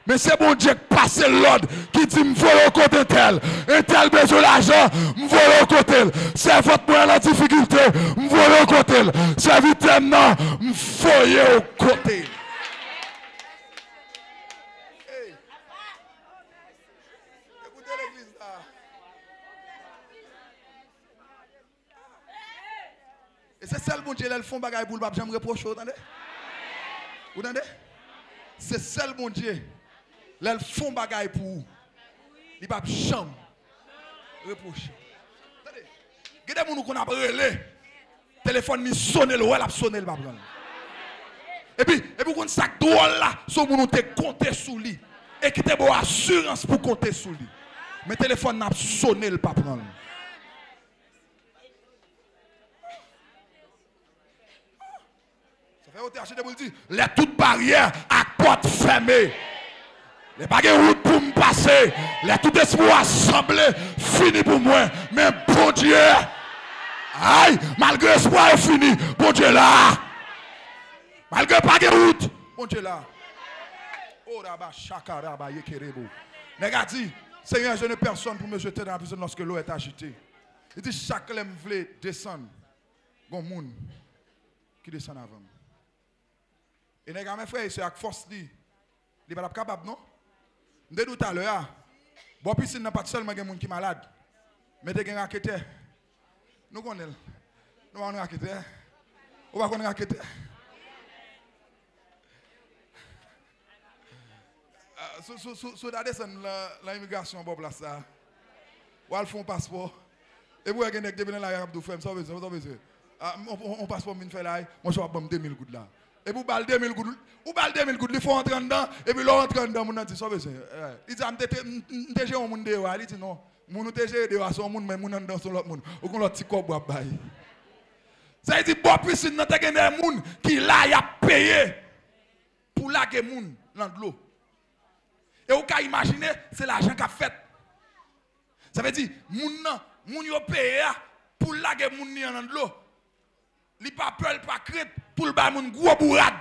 A: Mais c'est bon Dieu qui passe l'ordre qui dit me faut au côté tel. Un tel besoin d'argent, me faut au côté. C'est votre moyen la difficulté, me faut au côté. C'est vite non, me faut au côté. Écoutez l'église là. Et c'est ça le bon Dieu, ils font bagaille pour le pape, j'aime reprocher, vous entendez? Vous entendez? C'est ça le bon Dieu. Ils font bagaille pour vous. Ils ne peuvent jamais
B: Reprocher. Attendez. Regardez mon qu'on a relé. Téléphone ni sonne le elle a sonné le pas prendre. Et puis qu'on sac drôle là, so moun te compter sous lui et qui te bon assurance pour compter sous lui. Mais téléphone n'a sonné le pas prendre. Ça fait autre acheter pour dire les toutes barrières à porte fermée. Les pas de route pour me passer, les tout espoir assemblé fini pour moi. Mais bon Dieu, aïe, malgré espoir est fini, bon Dieu là. Malgré pas de route, bon Dieu là. Oh là-bas, chaka là-bas, yekerebo. Négatif, Seigneur, je n'ai personne pour me jeter dans la prison lorsque l'eau est agitée. Il dit chaque lème voulait descendre. Gon moun qui descend avant. Et les gars, mes frères, c'est avec force li. Il n'est pas capable, non? Je dis tout à l'heure, bon, piscine n'a pas seulement des gens qui sont malades, mais des gens qui sont nous connaissons. Nous avons un raqueteur. Ou pas qu'on a un raqueteur? Sous la descente, l'immigration, bon place ça. Ou elle fait un passeport. Et vous avez des gens là, vous faites ça, on passeport, on fait là, moi je vais vous 2000 gouttes là. Et vous balle 2000 gouttes, ou balle 2000 gouttes, il faut entrer dedans, et puis l'on entre dedans, on dit ça, il dit, je suis un monde dehors, il dit non, mon TG dehors, c'est un monde, mais mon dedans, c'est l'autre monde. Ou qu'on l'autre petit corps boit bail. Ça veut dire, bon, piscine, nous avons des gens qui là, y a payé pour laguer les gens dans de l'eau. Et vous pouvez imaginer, c'est l'argent qu'a fait. Ça veut dire, moun yo payé pour laguer les gens dans de l'eau. Il pas peur, il pas crainte pour le bas moun gros bourrade.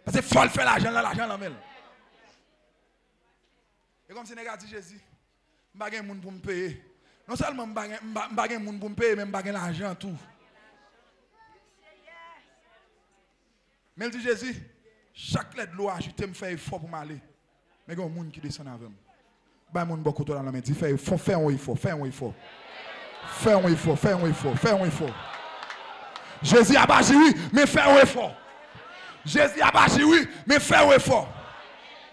B: Parce que faut faire l'argent là mêle. Et comme c'est négatif Jésus, je n'ai pas moun pour me payer. Non seulement je n'ai pas moun pour me payer, mais je n'ai pas l'argent tout. Mais il dit Jésus, chaque lettre de l'eau ajoutée me fait effort pour m'aller. Mais il y a un monde qui descend avec moi. Bah moun beaucoup dans la main, dit fais un effort. Fais un effort. Jésus a bâti oui, mais fais un effort. Jésus a bâti oui, mais fais un effort.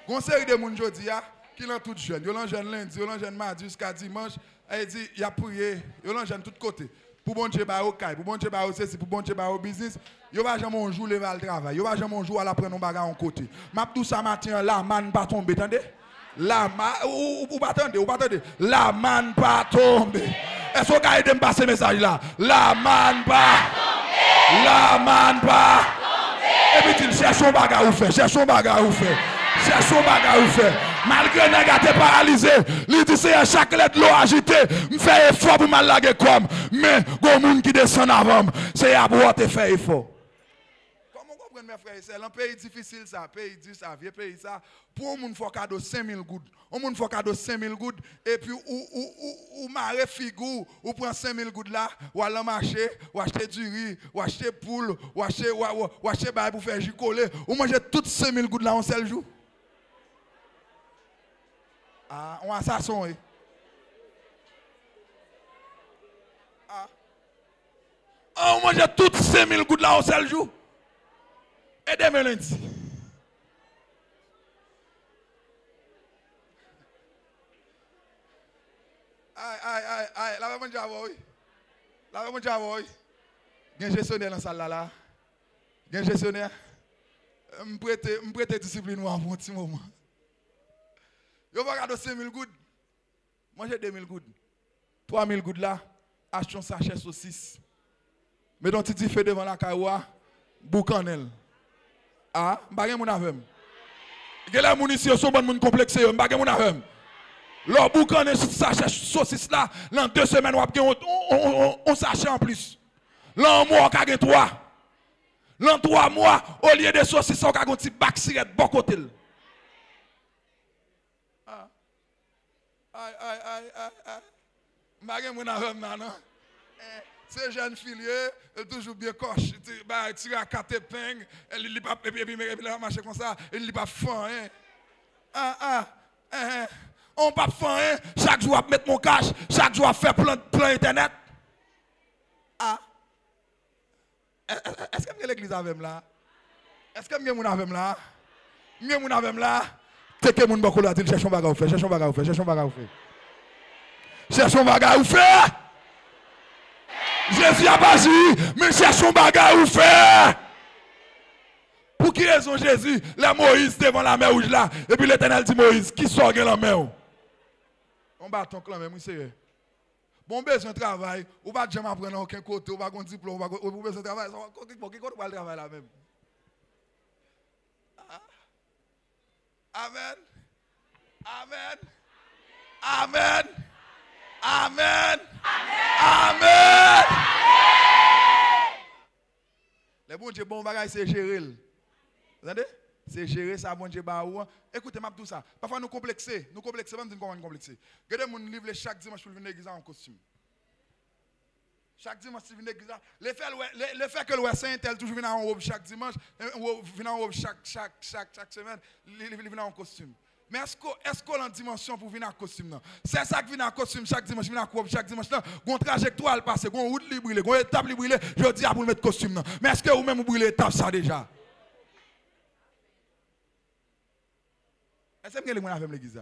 B: Il y a une série de gens aujourd'hui qui sont tous jeunes. Ils sont jeunes lundi, ils sont jeunes mardi jusqu'à dimanche. Il dit, il a prié, ils sont jeunes de tous côtés. Pour bon Dieu, au caille, pour bon Dieu, au ceci, pour bon Dieu, au business. Ils ne vont jamais un jour lever le travail. Ils ne vont jamais un jour aller prendre un bagage en côté. Mais tout ça matin, la manne pas tomber, attendez? La manne, ou pas attendez? La manne pas tomber. Est-ce que vous avez passé ce message là? La manne pas. La manne pas. Et puis il cherche un bagage ou fait, cherche un bagage ou fait. Malgré négatif paralysé, il dit c'est chaque lettre l'eau agitée, me fait effort pour mal laguer comme, mais il monde qui descend avant, c'est à boire te faire effort. Comment vous comprenez mes frères, c'est un pays difficile ça, pays dur ça, vieux pays ça, pour un monde faut cadeau 5000 gouttes. Un monde faut cadeau 5000 gouttes et puis ou marre figure, ou prend 5000 gouttes là, ou aller marcher, ou acheter du riz, ou acheter poule, ou acheter bail pour faire jus collé, ou manger toutes 5000 gouttes là en seul jour. Ah, on assassin, oui. Ah, on mange toutes 5000 gouttes là au seul jour. Et demain lundi. Aïe, la maman Javo, oui. La maman Javo, oui. Il y a un gestionnaire dans la salle là. Il y a un gestionnaire. Je prête discipline à un petit moment. Je vais regarder 5000 gouttes. Moi j'ai 2000 gouttes. 3000 gouttes là. Achetons un sachet saucisse. Mais donc tu fais devant la caroua. Boucanel. Ah, je ne sais pas si les munitions sont bonnes, complexes. Je ne sais pas. Le boucanel sachet saucisse là. Dans 2 semaines, on sachet en plus. L'an mois, on a 3. L'an 3 mois, au lieu de saucisse, on a un petit bac sirette bon côté. Ces jeunes filles, toujours bien coche. Tu as 4 épingles, elle ne pas marcher comme ça, elle ne pas faim. On pas faim, chaque jour à mettre mon cash, chaque jour à faire plein internet. Est-ce que l'église avec là? Est-ce que je avec là? Je avec là? T'es que mon beaucoup là, cherche un bagage, cherche un bagage. cherchons bagage ou faire. Jésus a pas dit, mais cherchons bagage ou faire. Pour qui raison Jésus, la Moïse devant la mer rouge là, et puis l'Éternel dit Moïse, qui sort la mer? On bat ton clan même, oui c'est. Bon besoin de travail, ou pas jamais apprendre à aucun côté, ou pas un diplôme, ou pas besoin de travail, qui va le travail là même? Amen. Amen. Amen. Amen. Amen. Les bon Dieu, bon bagage, c'est gérer. Vous entendez? C'est gérer ça, bon Dieu, écoutez, m'a tout ça. Parfois, nous complexer, pas me dire comment nous complexer. Regardez, mon livre chaque dimanche pour venir l'église en costume. Chaque dimanche, tu viens l'église. Le fait que le Saint tel toujours vient en robe chaque dimanche, vient en robe chaque semaine, il vient en costume. Mais est-ce qu'on a une dimension pour venir en costume? C'est ça qui vient en costume chaque dimanche, vient en robe chaque dimanche. Il y a une trajectoire à passer, il y a une route libre, il y a une étape libre, je dis à vous mettre costume. Mais est-ce que vous-même vous brûlez l'étape ça déjà? Est-ce que vous avez l'église?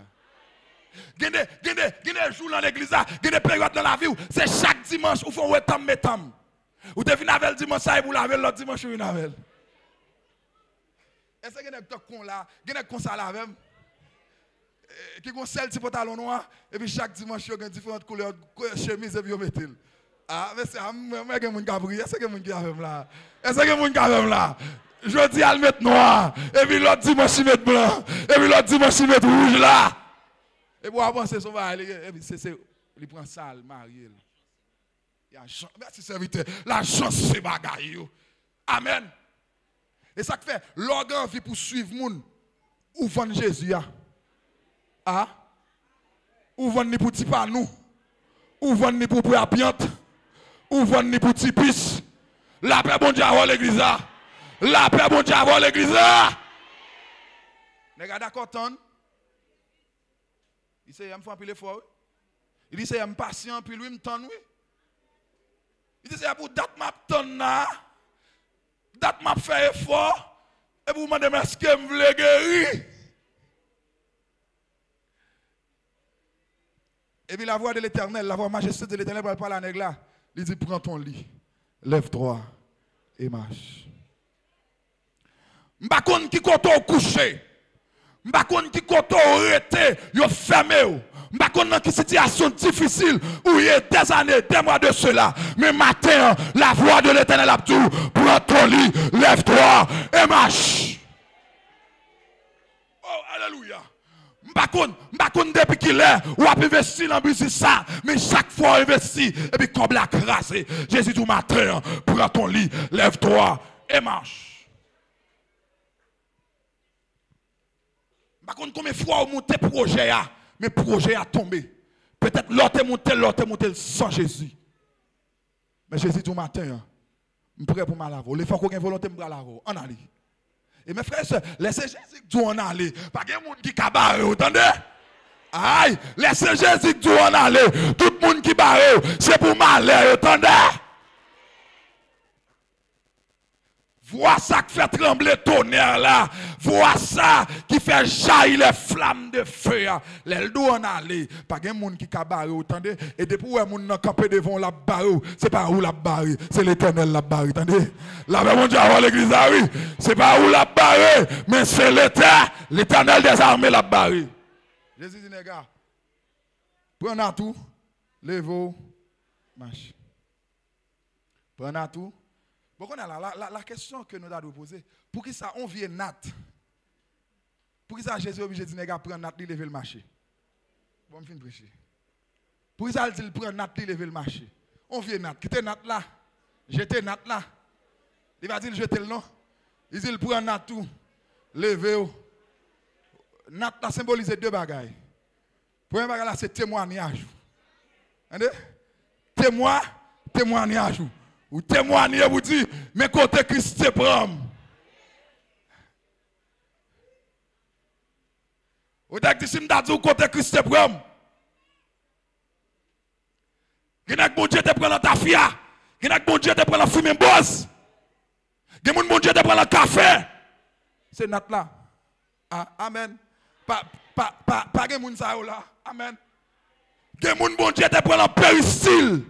B: Il y a des jours dans l'église, il y a des périodes dans la vie où c'est chaque dimanche où vous faites métam. Vous devez venir le dimanche et vous lavez l'autre dimanche ou une. Est-ce que vous avez des gens là, il y a des gens là même, qui ont un petit pantalon noir, et puis chaque dimanche, il y a différentes couleurs de chemise et puis vous mettez. Ah, mais c'est un peu de cabri. Est-ce que vous avez là? Est-ce que vous avez là? Je dis à le mettre noir, et puis l'autre dimanche, il met blanc, et puis l'autre dimanche, il met rouge là. Et pour avancer, il prend ça, le marié. Merci, serviteur. La chance, c'est bagaille. Amen. Et ça fait, l'organe vit pour suivre les gens. Où vend Jésus? Ah? Où vend pour petit panou? Où vend pour piante? Où vend pour petit pisse? La paix, bon Dieu, avant l'église. La paix, bon Dieu, avant l'église. Les gars, d'accord, il dit, il me fait un peu l'effort. Il dit, il me patient, puis lui, il me tend, oui. Il dit, c'est pour date ma tonne là. Date m'a fait effort. Et vous me demandez, est-ce que je veux guérir? Et puis la voix de l'Éternel, la voix majesté de l'Éternel, pour parler à la là. Il dit, prends ton lit, lève-toi et marche. Je ne sais pas qui est couché. Je ne sais pas qui est arrêté, il est fermé. Je ne sais pas dans quelle situation difficile où il y a des années, des mois de cela. Mais matin, la voix de l'Éternel a dit, prends ton lit, lève-toi et marche. Oh, alléluia. Je ne sais pas depuis qu'il est, ou a investi dans le business ça, mais chaque fois investi, et puis comme la crasse, Jésus dit matin, prends ton lit, lève-toi et marche. Je ne sais pas combien de fois vous montez le projet, mais le projet a tombé. Peut-être l'autre est monté sans Jésus. Mais Jésus dit matin, je suis prêt pour m'allaver. Les fois qu'on a une volonté, je vais m'allaver. On allait. Et mes frères et sœurs, laissez Jésus dire on allait. Pas qu'il y ait des gens qui cabarent, vous entendez? Aïe, laissez Jésus dire on allait. Tout le monde qui barre, c'est pour m'aller, vous entendez? Vois ça qui fait trembler le tonnerre là. Vois ça qui fait jaillir les flammes de feu. Les deux en aller. Pas de monde qui a barré, attendez. Et depuis où les gens ont campé devant la barre, c'est pas où la barre, c'est l'Éternel la barre, attendez. La mon Dieu avant l'église, oui. C'est pas où la barre, mais c'est l'Éternel des armées la barre. Jésus dit, les gars, prenez à tout, levez-vous, marche. Prenez à tout. Bon, la question que nous devons poser, pour qui ça on vient nat? Pour qui ça Jésus est obligé de dire, les gars, prendre nat, lever le marché? Bon, je finis de prêcher. Pour qui ça il dit, prendre nat, lever le marché? On vient nat, quittez nat là, jetez nat là. Il va dire, jetez le nom. Il dit, prendre nat tout, lever. Nat là symbolise deux bagailles. Premier bagaille là, c'est témoignage. Entendez? Témoignage. Ou témoignez, vous dites, mais côté Christ te prend. Ou t'as dit, si m'ta dit, côté Christ te prend. Qui n'a que bon Dieu te prend dans ta fia. Qui n'a que bon Dieu te prend dans la fumée bosse. Qui n'a que bon Dieu te prend dans le café. C'est notre là. Ah, amen. Pas de monde ça là. Amen. Gen moun bon Dieu te prend en péristyle.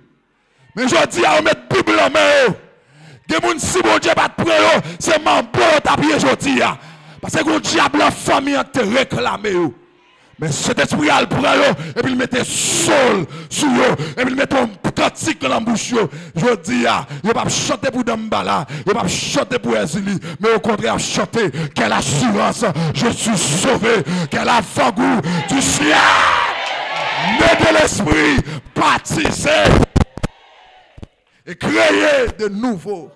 B: Mais je dis à mettre Bible en main. Gen moun si bon Dieu pas te prendre, c'est mambo t'appuyer jodi a. Parce que un diable en famille te réclamer. Mais cet esprit a le prend et puis il mette sol sur eux et puis il mette un cantique dans la bouche. Je dis à, il va pas chanter pour Dambala, il va pas chanter pour Ezili, mais au contraire chanter quelle assurance, je suis sauvé, quel avant-goût du ciel. Mettez l'esprit, baptisez et créez de nouveaux.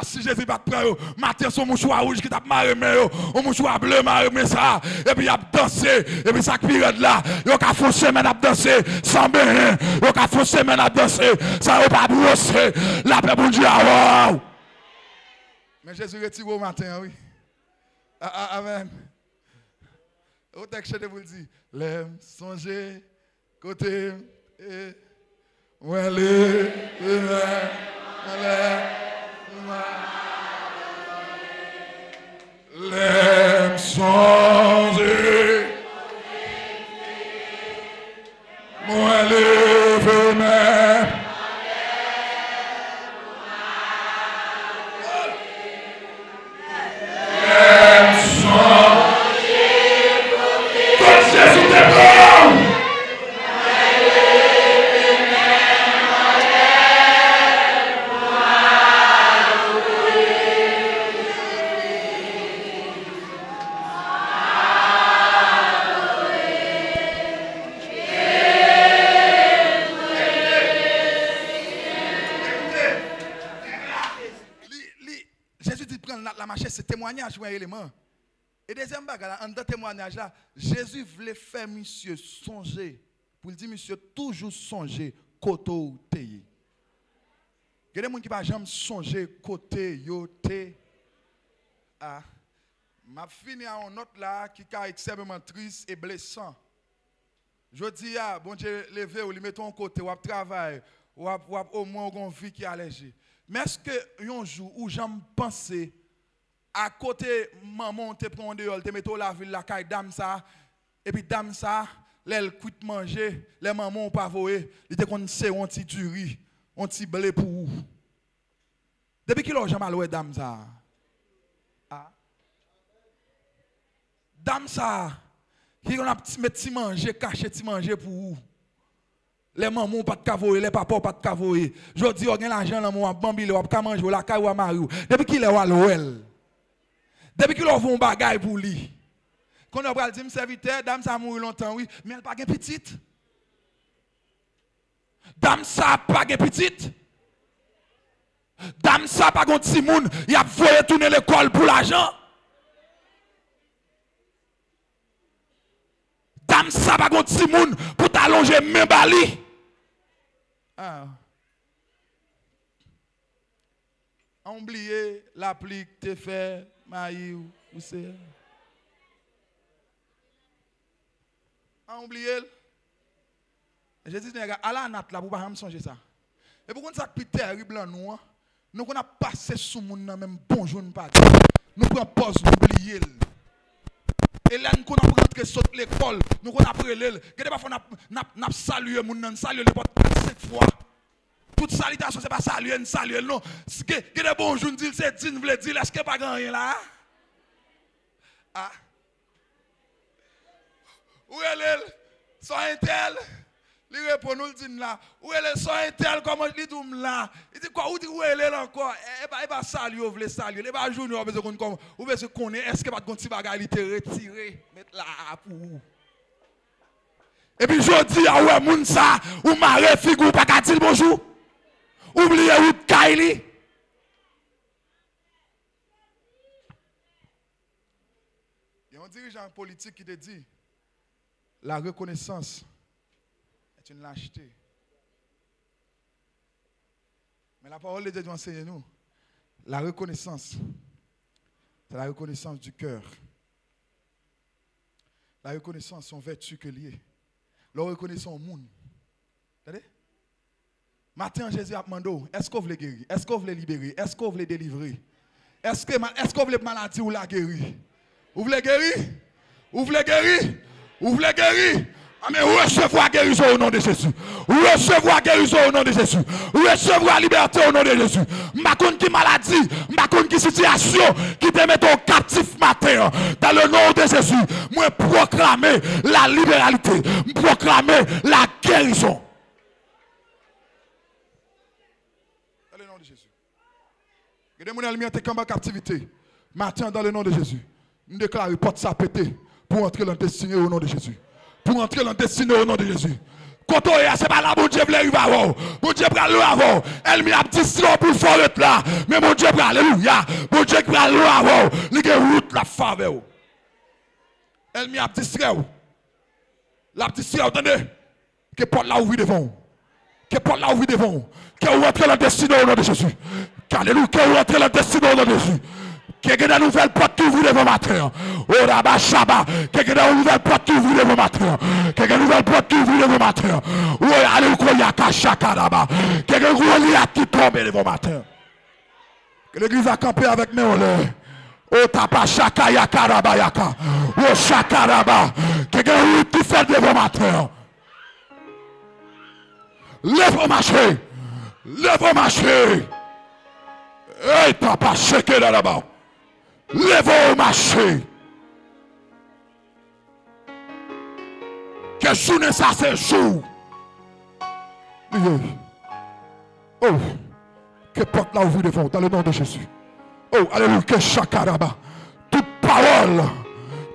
B: Si Jésus va prendre, matin son mouchoir rouge qui t'a marré, un mouchoir bleu marré, ça, et puis il a dansé, et puis ça période là, il a fait une semaine à danser, sans bien, il a fait une semaine à danser, ça n'a pas brossé, la paix pour Dieu, wow! Mais Jésus retire au matin, oui. Amen. Au texte, je vous le dis, l'aime songer, côté, ouais, l'aime songer, moi lève même. L'aime songer, quand Jésus te prend. C'est témoignage ou un élément. Et deuxième bagarre, en dans témoignage là, Jésus voulait faire monsieur songer. Pour le dire monsieur toujours songer côté où t'es. Il y a des gens qui ne jamais songer côté yo t'es. Ah, m'a fini à une note là qui est extrêmement triste et blessant. Je dis ah bon Dieu levé ou lui mettons côté ou travail ou au moins une vie qui est allégée. Mais est-ce que un jour où j'aime penser à côté, maman te prend dehors, te met la ville, la caille dame ça, et puis dame ça, l'elle quitte manger, les mamans pas voyer, il te qu'on sait on ti du riz, on ti blé pour vous. Depuis qu'il a jamais loué dame ça. Ah. Dame ça, qui on a petit manger, caché petit manger pour vous. Les mamans pas de cavoyer, les papas pas de cavoyer. Je dis on gagne l'argent là mon bambile, on pas manger la caille ou mari. Depuis qu'il est à l'ouel. Depuis qu'il a fait un bagage pour lui. Quand on a dit, serviteur, dame ça a mouru longtemps, oui, mais elle n'a pas de petite. Dame ça n'a pas de petite. Dame ça n'a pas de petit monde, il a voulu tourner l'école pour l'argent. Dame ça n'a pas de petit monde pour t'allonger mes bali. Ah. Oubliez l'applique, te fait. Maïou, où c'est? A oublié? Je dis, à la natte là, pour ne pas songer ça. Et pourquoi ça plus terrible en nous? Nous qu'on a passé sous le monde, même bonjour, nous pas. Nous prenons pause, nous oublions. Et là, nous qu'on a rentré sur l'école, nous qu'on a pris l'île. Parfois, nous avons salué, nous salué les portes 4-5 fois. Toute salutation, ce n'est pas saluer, saluer, non. Ce que des bonjours, nous disons, c'est dire, nous voulons dire, est-ce qu'il n'y a pas rien là? Ah. Où est elle? Son intel? Il répond, nous le dit là. Où est elle? Son intel? Comment il dit là? Il dit quoi? Où est elle encore? Il va saluer, vous voulez saluer. Il va jouer, vous besoin comme. Vous besoin qu'on est. Est-ce qu'il n'y a pas de petit bagage, il te retiré? Mettre là pour vous. Et puis je dis, ah ouais, moun ça, ou marre figure, pas qu'à dire bonjour. Oubliez où Kylie. Il y a un dirigeant politique qui te dit la reconnaissance est une lâcheté. Mais la parole de Dieu doit enseigner nous. La reconnaissance, c'est la reconnaissance du cœur. La reconnaissance sont vertus que liées. La reconnaissance au monde. Vous entendez? Matin, Jésus a demandé, est-ce que vous voulez guérir? Est-ce que vous voulez libérer? Est-ce que vous voulez délivrer? Est-ce que vous voulez maladie ou la guérir? Vous voulez guérir? Vous voulez guérir? Vous voulez guérir? Mais recevoir guérison au nom de Jésus. Recevoir guérison au nom de Jésus. Recevoir liberté au nom de Jésus. Ma qui maladie, ma qui situation qui te met au captif matin. Dans le nom de Jésus, moi proclamer la libéralité, proclamer la guérison. Dans le nom de Jésus. Il y a des gens qui sont en captivité. Matin, dans le nom de Jésus, nous déclarons porte ça pété pour entrer dans le destiné au nom de Jésus. Pour entrer dans le destiné au nom de Jésus. Quand on est, c'est pas là, bon Dieu veut arriver avant. Bon Dieu veut aller avant. Elle m'a dit slow pour faire là. Mais mon Dieu veut alléluia. Bon Dieu veut aller avant. Il y a une route la faveur. Elle m'a dit slow. La petite slow, attendez. Que porte là ouvrir devant. Que porte là ouvrir devant. Que vous rentrez dans le destiné au nom de Jésus. Alléluia. Que vous rentrez dans le destiné au nom de Jésus. Quelqu'un a une nouvelle porte qui ouvre devant matin. Oh Rabba Shabba. Quelqu'un a une nouvelle porte qui ouvre devant matin. Quelqu'un a une nouvelle porte qui ouvre devant matin. Oh Alléluia Kashakaraba. Quelqu'un a qui tombe devant matin. Que l'église a campé avec mes olés. Oh Tapa Shakaya Karaba Yaka. Oh Shakaraba. Quelqu'un a qui fait devant matin. Lève au marché. Lève au marché. Hey Papa Shakera là-bas. Lève au marché. Que journée ça c'est jour. Oh, que porte là ouvre devant dans le nom de Jésus. Oh, alléluia, que chakaraba. Toute parole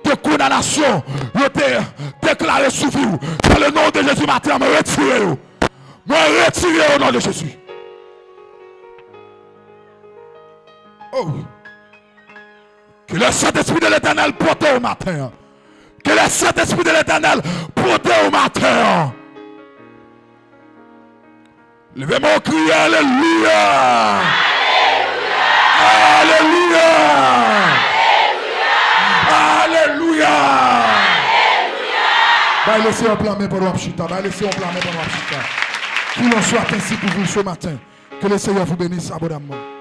B: de condamnation, je t'ai déclaré sur vous. Dans le nom de Jésus, matin, me retirer. Me retirer au nom de Jésus. Oh. Que le Saint-Esprit de l'Éternel porte au matin. Que le Saint-Esprit de l'Éternel porte au matin. Levez mon cri, alléluia. Alléluia. Alléluia. Alléluia. Laissez-moi plamer pendant la chita. Laissez-moi plamer pendant la chita. Qu'il en soit ainsi pour vous ce matin. Que le Seigneur vous bénisse abondamment.